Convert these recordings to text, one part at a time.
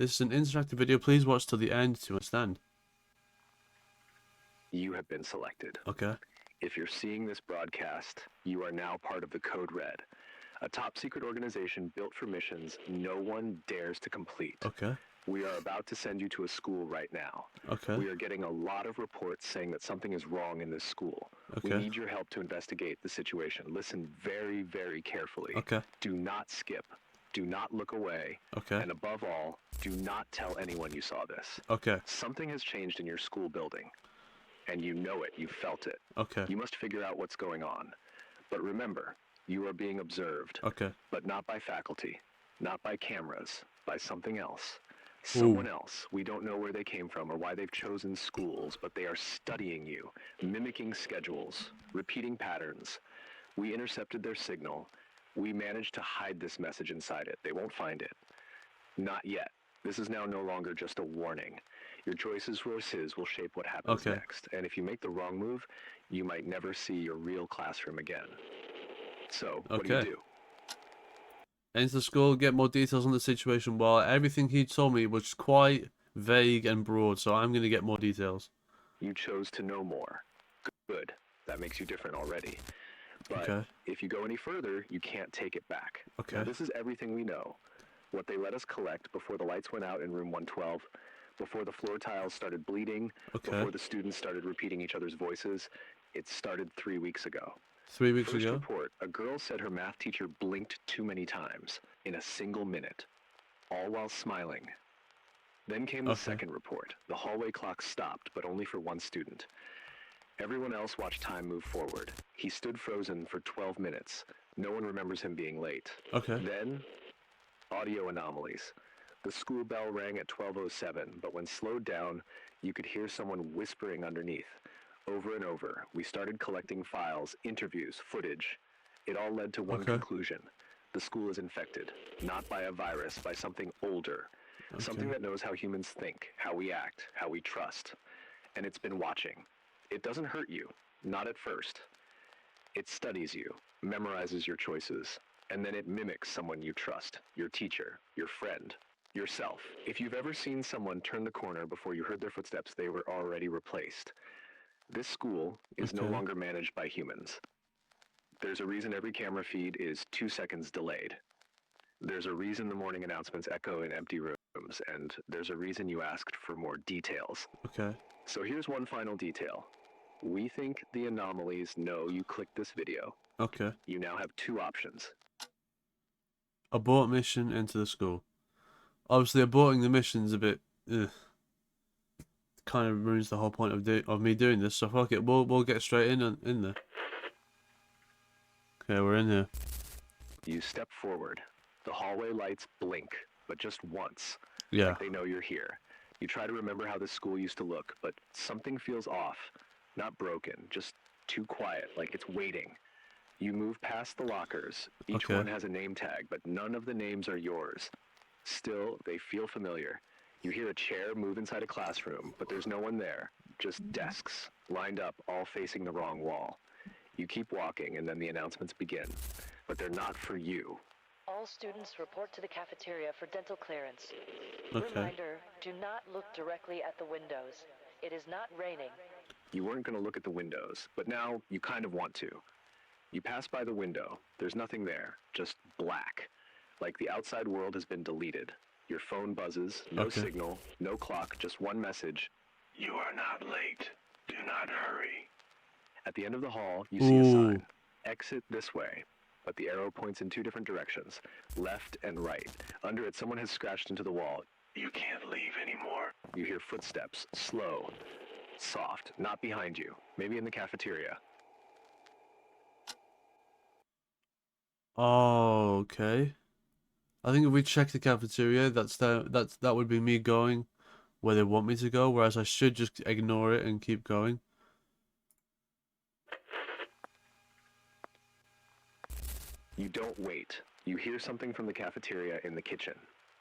This is an interactive video. Please watch till the end to understand. You have been selected. Okay. If you're seeing this broadcast, you are now part of the Code Red, a top-secret organization built for missions no one dares to complete. Okay. We are about to send you to a school right now. Okay. We are getting a lot of reports saying that something is wrong in this school. Okay. We need your help to investigate the situation. Listen very, very carefully. Okay. Do not skip. Do not look away. Okay. And above all, do not tell anyone you saw this. Okay. Something has changed in your school building. And you know it. You felt it. Okay. You must figure out what's going on. But remember, you are being observed. Okay. But not by faculty. Not by cameras. By something else. Someone else. We don't know where they came from or why they've chosen schools, but they are studying you, mimicking schedules, repeating patterns. We intercepted their signal. We managed to hide this message inside it. They won't find it. Not yet. This is now no longer just a warning. Your choices versus will shape what happens next. And if you make the wrong move, you might never see your real classroom again. So, what do you do? Enter the school, get more details on the situation. While everything he told me was quite vague and broad, so I'm going to get more details. You chose to know more. Good. That makes you different already. But if you go any further, you can't take it back. Okay. Now, this is everything we know. What they let us collect before the lights went out in room 112, before the floor tiles started bleeding, before the students started repeating each other's voices. It started 3 weeks ago. 3 weeks ago? First report, a girl said her math teacher blinked too many times in a single minute, all while smiling. Then came the second report. The hallway clock stopped, but only for one student. Everyone else watched time move forward. He stood frozen for 12 minutes. No one remembers him being late. Then, audio anomalies. The school bell rang at 12:07, but when slowed down, you could hear someone whispering underneath. Over and over, we started collecting files, interviews, footage. It all led to one conclusion. The school is infected, not by a virus, by something older. Something that knows how humans think, how we act, how we trust. And it's been watching. It doesn't hurt you, not at first. It studies you, memorizes your choices, and then it mimics someone you trust, your teacher, your friend, yourself. If you've ever seen someone turn the corner before you heard their footsteps, they were already replaced. This school is no longer managed by humans. There's a reason every camera feed is 2 seconds delayed. There's a reason the morning announcements echo in empty rooms, and there's a reason you asked for more details. So here's one final detail. We think the anomalies know you clicked this video. You now have 2 options. Abort mission, enter the school. Obviously, aborting the mission's a bit... kind of ruins the whole point of me doing this, so fuck it, we'll get straight in there. Okay, we're in here. You step forward. The hallway lights blink, but just once. Yeah. Like they know you're here. You try to remember how this school used to look, but something feels off. Not broken, just too quiet, like it's waiting. You move past the lockers. Each one has a name tag, but none of the names are yours. Still, they feel familiar. You hear a chair move inside a classroom, but there's no one there. Just desks, lined up, all facing the wrong wall. You keep walking, and then the announcements begin. But they're not for you. All students report to the cafeteria for dental clearance. Reminder, do not look directly at the windows. It is not raining. You weren't going to look at the windows, but now you kind of want to. You pass by the window. There's nothing there, just black. Like the outside world has been deleted. Your phone buzzes, no signal, no clock, just one message. You are not late. Do not hurry. At the end of the hall, you see a sign. Exit this way. But the arrow points in 2 different directions, left and right. Under it, someone has scratched into the wall. You can't leave anymore. You hear footsteps, slow, soft, not behind you, maybe in the cafeteria. Oh, okay. I think if we check the cafeteria, that would be me going where they want me to go, whereas I should just ignore it and keep going. You don't wait. You hear something from the cafeteria in the kitchen.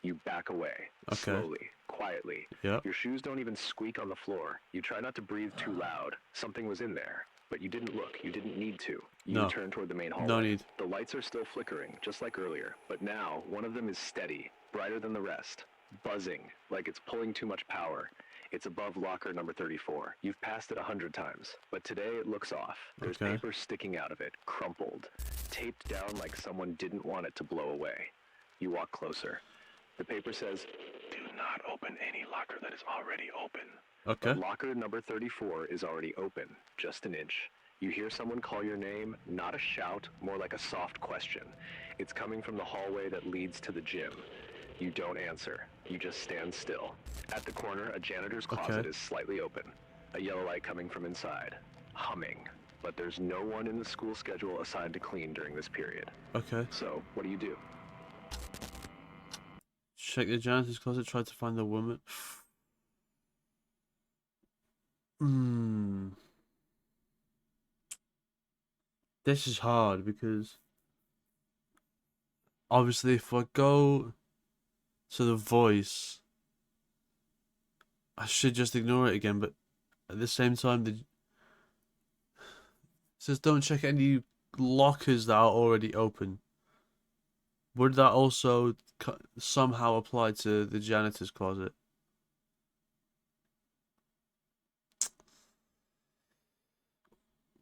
You back away, slowly, quietly. Your shoes don't even squeak on the floor. You try not to breathe too loud. Something was in there, but you didn't look. You didn't need to. You turn toward the main hallway. No need. The lights are still flickering, just like earlier, but now one of them is steady, brighter than the rest. buzzing, like it's pulling too much power. It's above locker number 34. You've passed it 100 times, but today it looks off. There's Okay. paper sticking out of it, crumpled, taped down like someone didn't want it to blow away. You walk closer. The paper says, "Do not open any locker that is already open." Okay. But locker number 34 is already open, just an inch. You hear someone call your name, not a shout, more like a soft question. It's coming from the hallway that leads to the gym. You don't answer. You just stand still. At the corner, a janitor's closet is slightly open. A yellow light coming from inside. Humming. But there's no one in the school schedule assigned to clean during this period. Okay. So, what do? Check the janitor's closet, try to find the woman. This is hard because obviously if I go to the voice, I should just ignore it again, but at the same time, it says don't check any lockers that are already open. Would that also somehow apply to the janitor's closet?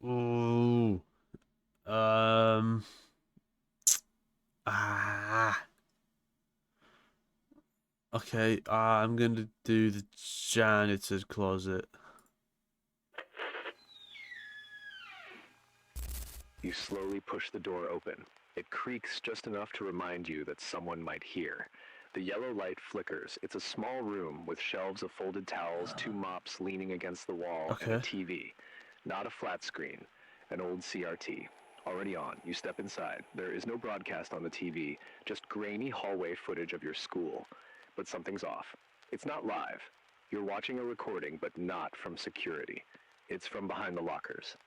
Ooh. Okay, I'm gonna do the janitor's closet. You slowly push the door open. It creaks just enough to remind you that someone might hear. The yellow light flickers. It's a small room with shelves of folded towels, 2 mops leaning against the wall, and a TV. Not a flat screen, an old CRT. Already on. You step inside. There is no broadcast on the TV, just grainy hallway footage of your school. But something's off. It's not live. You're watching a recording, but not from security. It's from behind the lockers.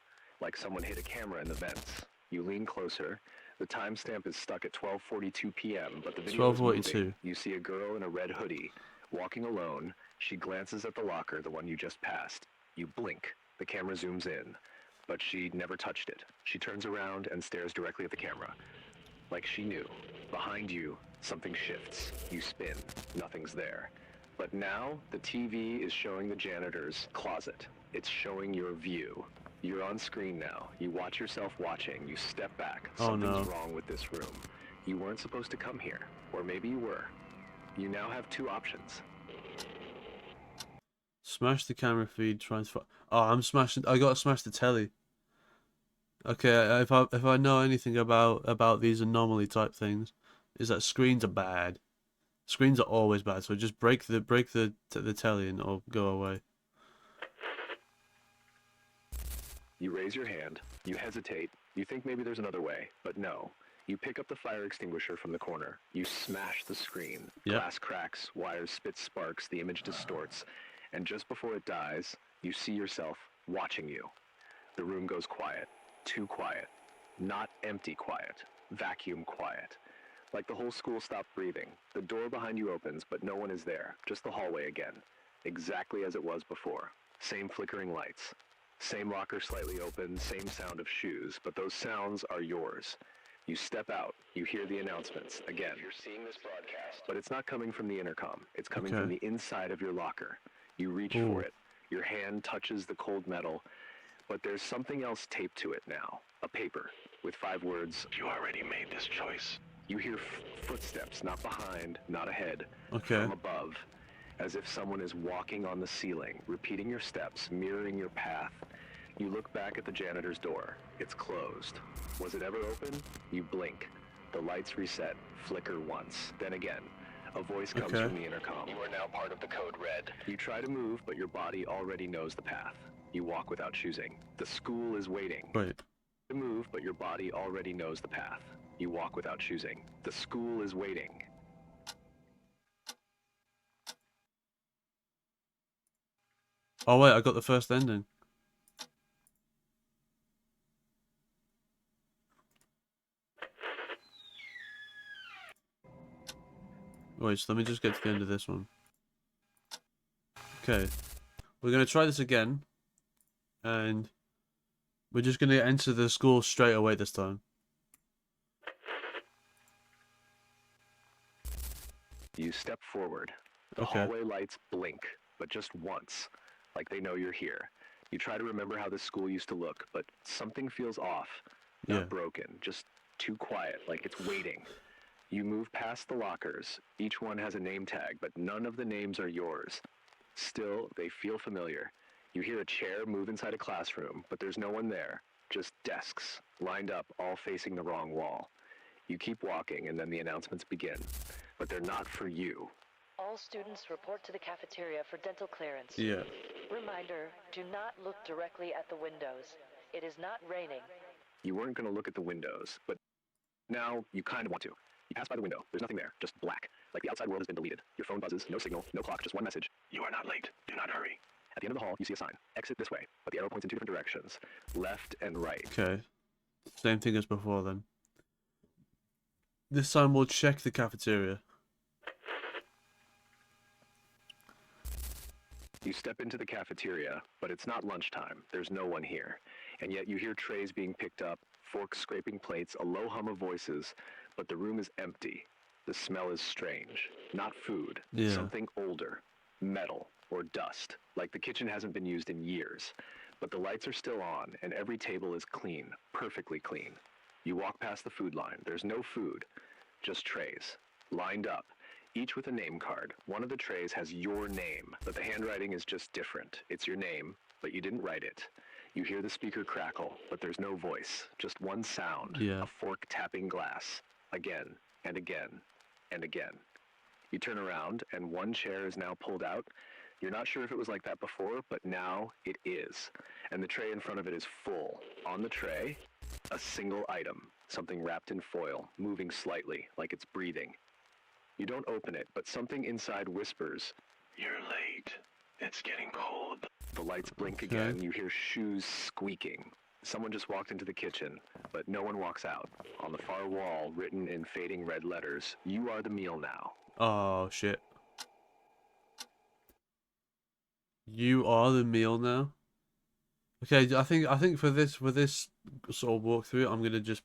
Like someone hid a camera in the vents. You lean closer. The timestamp is stuck at 12:42 p.m., but the video is moving. You see a girl in a red hoodie, walking alone. She glances at the locker, the one you just passed. You blink. The camera zooms in. But she never touched it. She turns around and stares directly at the camera. Like she knew. Behind you, something shifts. You spin. Nothing's there. But now, the TV is showing the janitor's closet. It's showing your view. You're on screen now. You watch yourself watching. You step back. Something's wrong with this room. You weren't supposed to come here. Or maybe you were. You now have 2 options. Smash the camera feed, transfer. Oh, I'm smashing. I gotta smash the telly. Okay, if I know anything about these anomaly type things, is that screens are bad. Screens are always bad. So just break the telly and it'll go away. You raise your hand. You hesitate. You think maybe there's another way, but no. You pick up the fire extinguisher from the corner. You smash the screen. Glass cracks, wires spit sparks, the image distorts. And just before it dies, you see yourself watching you. The room goes quiet. Too quiet. Not empty quiet. Vacuum quiet. Like the whole school stopped breathing. The door behind you opens, but no one is there. Just the hallway again. Exactly as it was before. Same flickering lights. Same locker slightly open, same sound of shoes, but those sounds are yours. You step out. You hear the announcements. Again, you're seeing this broadcast. But it's not coming from the intercom. It's coming from the inside of your locker. You reach for it. Your hand touches the cold metal, but there's something else taped to it now. A paper with 5 words. You already made this choice. You hear footsteps, not behind, not ahead, from above, as if someone is walking on the ceiling, repeating your steps, mirroring your path. You look back at the janitor's door. It's closed. Was it ever open? You blink. The lights reset, flicker once, then again. A voice comes from the intercom. You are now part of the code red. You try to move, but your body already knows the path. You walk without choosing. The school is waiting. Wait. To move, but your body already knows the path. You walk without choosing. The school is waiting. Oh wait, I got the first ending. Wait, so let me just get to the end of this one. Okay. We're going to try this again. And we're just going to enter the school straight away this time. You step forward. The Okay. hallway lights blink, but just once, like they know you're here. You try to remember how this school used to look, but something feels off. Yeah. Not broken, just too quiet, like it's waiting. You move past the lockers. Each one has a name tag, but none of the names are yours. Still, they feel familiar. You hear a chair move inside a classroom, but there's no one there. Just desks, lined up, all facing the wrong wall. You keep walking, and then the announcements begin. But they're not for you. All students report to the cafeteria for dental clearance. Yeah. Reminder, do not look directly at the windows. It is not raining. You weren't going to look at the windows, but now you kind of want to. You pass by the window. There's nothing there, just black. Like the outside world has been deleted. Your phone buzzes, no signal, no clock, just one message. You are not late. Do not hurry. At the end of the hall, you see a sign. Exit this way, but the arrow points in two different directions. Left and right. Okay. Same thing as before then. This time we'll check the cafeteria. You step into the cafeteria, but it's not lunchtime. There's no one here. And yet you hear trays being picked up, forks scraping plates, a low hum of voices, but the room is empty. The smell is strange. Not food. Yeah. Something older. Metal or dust. Like the kitchen hasn't been used in years. But the lights are still on, and every table is clean. Perfectly clean. You walk past the food line. There's no food. Just trays. Lined up. Each with a name card. One of the trays has your name, but the handwriting is just different. It's your name, but you didn't write it. You hear the speaker crackle, but there's no voice. Just one sound. Yeah. A fork tapping glass. Again, and again, and again. You turn around, and one chair is now pulled out. You're not sure if it was like that before, but now it is. And the tray in front of it is full. On the tray, a single item. Something wrapped in foil, moving slightly, like it's breathing. You don't open it, but something inside whispers, "You're late. It's getting cold." The lights blink again. You hear shoes squeaking. Someone just walked into the kitchen, but no one walks out. On the far wall, written in fading red letters, "You are the meal now." Oh shit. You are the meal now. Okay, I think for this sort of walkthrough, I'm gonna just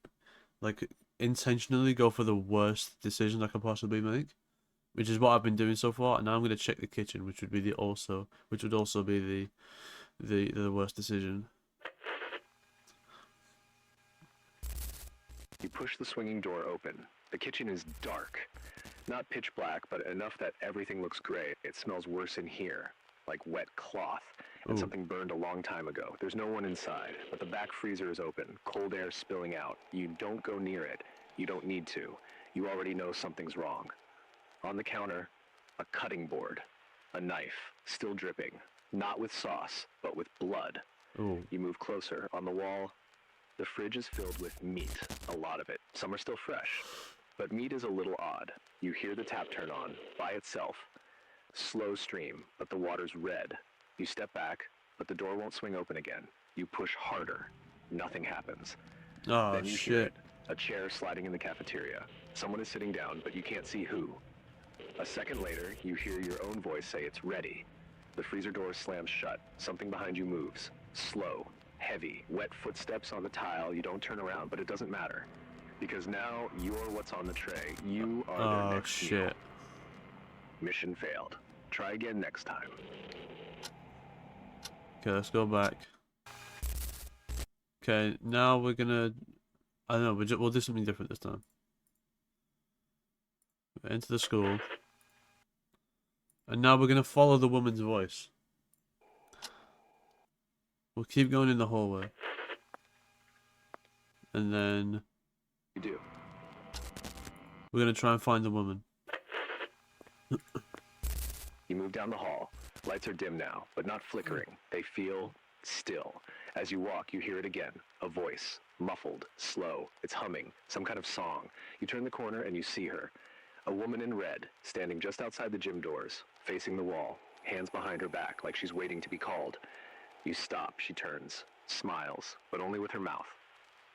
like intentionally go for the worst decision I can possibly make, which is what I've been doing so far. And now I'm gonna check the kitchen, which would also be the worst decision. You push the swinging door open. The kitchen is dark. Not pitch black, but enough that everything looks gray. It smells worse in here, like wet cloth, and Ooh. something burned a long time ago. There's no one inside, but the back freezer is open, cold air spilling out. You don't go near it. You don't need to. You already know something's wrong. On the counter, a cutting board, a knife, still dripping, not with sauce, but with blood. Oh. You move closer. On the wall, the fridge is filled with meat, a lot of it. Some are still fresh, but meat is a little odd. You hear the tap turn on, by itself. Slow stream, but the water's red. You step back, but the door won't swing open again. You push harder. Nothing happens. Oh Then you hear shit. it, a chair sliding in the cafeteria. Someone is sitting down, but you can't see who. A second later, you hear your own voice say it's ready. The freezer door slams shut. Something behind you moves. Slow, heavy, wet footsteps on the tile. You don't turn around, but it doesn't matter. Because now you're what's on the tray. You are their Oh next meal. shit. Mission failed. Try again next time. Okay, let's go back. Okay, now we're gonna. I don't know. We'll do something different this time. Enter the school. And now we're gonna follow the woman's voice. We'll keep going in the hallway. And then You do. we're gonna try and find the woman. You move down the hall. Lights are dim now, but not flickering. They feel still. As you walk, you hear it again. A voice. Muffled. Slow. It's humming. Some kind of song. You turn the corner and you see her. A woman in red, standing just outside the gym doors, facing the wall, hands behind her back like she's waiting to be called. You stop. She turns. Smiles, but only with her mouth.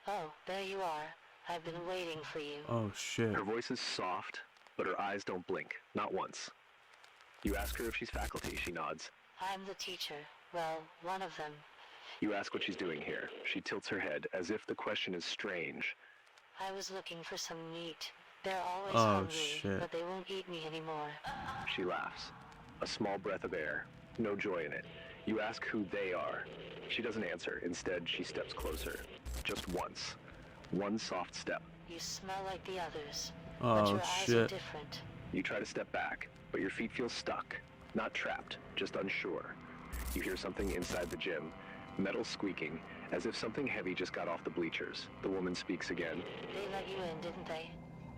Oh, there you are. I've been waiting for you. Oh shit. Her voice is soft, but her eyes don't blink. Not once. You ask her if she's faculty. She nods. I'm the teacher. Well, one of them. You ask what she's doing here. She tilts her head, as if the question is strange. I was looking for some meat. They're always Oh, hungry, shit. but they won't eat me anymore. She laughs. A small breath of air. No joy in it. You ask who they are. She doesn't answer. Instead, she steps closer. Just once. One soft step. You smell like the others, but Oh your eyes are shit. different. You try to step back, but your feet feel stuck. Not trapped, just unsure. You hear something inside the gym. Metal squeaking, as if something heavy just got off the bleachers. The woman speaks again. They let you in, didn't they?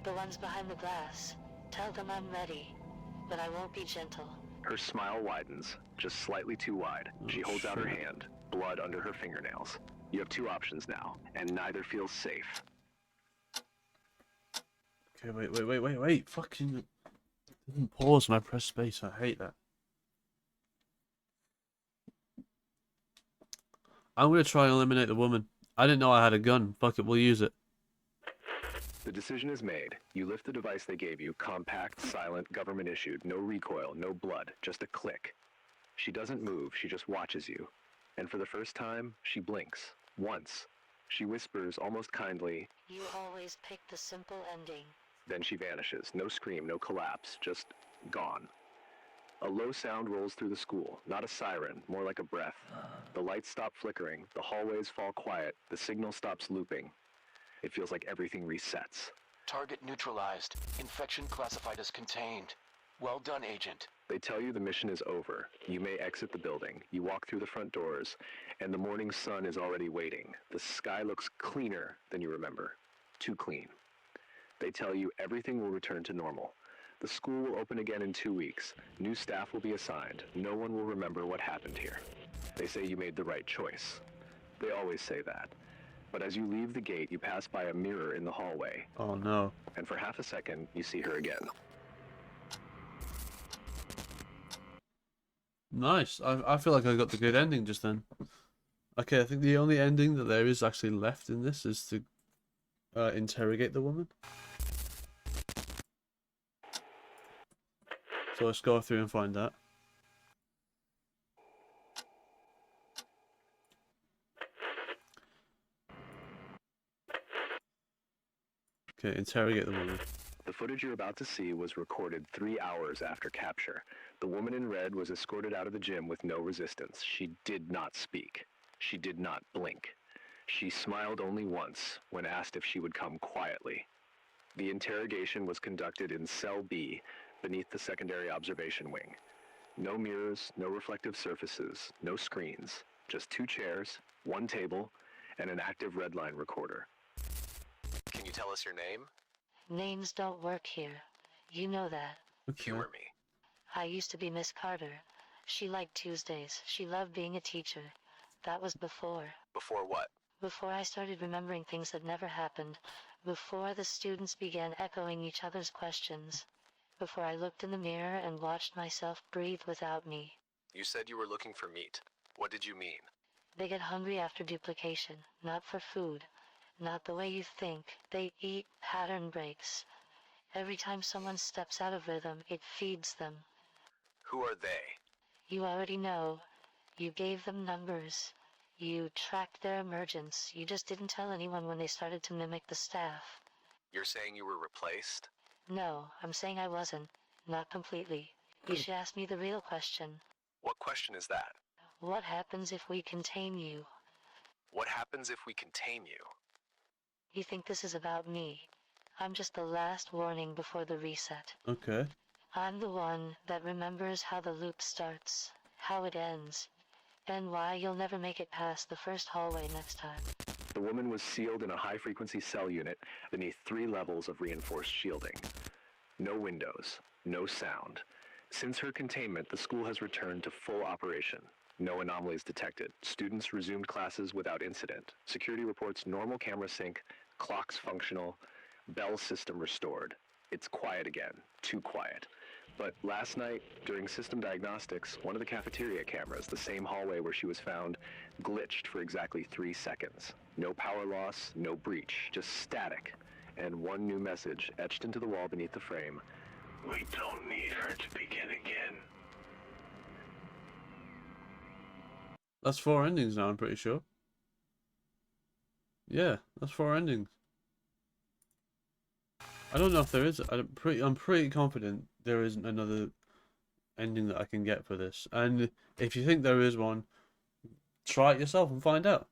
The ones behind the glass. Tell them I'm ready, but I won't be gentle. Her smile widens, just slightly too wide. She holds out her hand, blood under her fingernails. You have two options now, and neither feels safe. Okay, wait. Fucking... It didn't pause when I press space. I hate that. I'm gonna try and eliminate the woman. I didn't know I had a gun. Fuck it, we'll use it. The decision is made. You lift the device they gave you, compact, silent, government issued, no recoil, no blood, just a click. She doesn't move, she just watches you. And for the first time, she blinks. Once. She whispers, almost kindly, You always pick the simple ending. then she vanishes. No scream, no collapse, just gone. A low sound rolls through the school, not a siren, more like a breath. The lights stop flickering, the hallways fall quiet, the signal stops looping. It feels like everything resets. Target neutralized. Infection classified as contained. Well done, Agent. They tell you the mission is over. You may exit the building. You walk through the front doors, and the morning sun is already waiting. The sky looks cleaner than you remember. Too clean. They tell you everything will return to normal. The school will open again in 2 weeks. New staff will be assigned. No one will remember what happened here. They say you made the right choice. They always say that. But as you leave the gate, you pass by a mirror in the hallway. Oh no. And for half a second, you see her again. Nice. I feel like I got the good ending just then. Okay, I think the only ending that there is actually left in this is to interrogate the woman. So let's go through and find that. Okay, interrogate the woman. The footage you're about to see was recorded 3 hours after capture. The woman in red was escorted out of the gym with no resistance. She did not speak. She did not blink. She smiled only once when asked if she would come quietly. The interrogation was conducted in Cell B, beneath the secondary observation wing. No mirrors, no reflective surfaces, no screens, just 2 chairs, 1 table, and an active redline recorder. Can you tell us your name? Names don't work here. You know that. Okay. Humor me. I used to be Miss Carter. She liked Tuesdays. She loved being a teacher. That was before. Before what? Before I started remembering things that never happened. Before the students began echoing each other's questions. Before I looked in the mirror and watched myself breathe without me. You said you were looking for meat. What did you mean? They get hungry after duplication, not for food. Not the way you think. They eat pattern breaks. Every time someone steps out of rhythm, it feeds them. Who are they? You already know. You gave them numbers. You tracked their emergence. You just didn't tell anyone when they started to mimic the staff. You're saying you were replaced? No, I'm saying I wasn't. Not completely. You should ask me the real question. What question is that? What happens if we contain you? What happens if we contain you? You think this is about me? I'm just the last warning before the reset. Okay. I'm the one that remembers how the loop starts, how it ends, and why you'll never make it past the first hallway next time. The woman was sealed in a high-frequency cell unit beneath 3 levels of reinforced shielding. No windows, no sound. Since her containment, the school has returned to full operation. No anomalies detected. Students resumed classes without incident. Security reports normal camera sync, clocks functional, bell system restored. It's quiet again, too quiet. But last night, during system diagnostics, one of the cafeteria cameras, the same hallway where she was found, glitched for exactly 3 seconds. No power loss, no breach, just static. And one new message etched into the wall beneath the frame. We don't need her to begin again. That's 4 endings now, I'm pretty sure. Yeah, that's 4 endings. I don't know if there is. I'm pretty confident there isn't another ending that I can get for this. And if you think there is one, try it yourself and find out.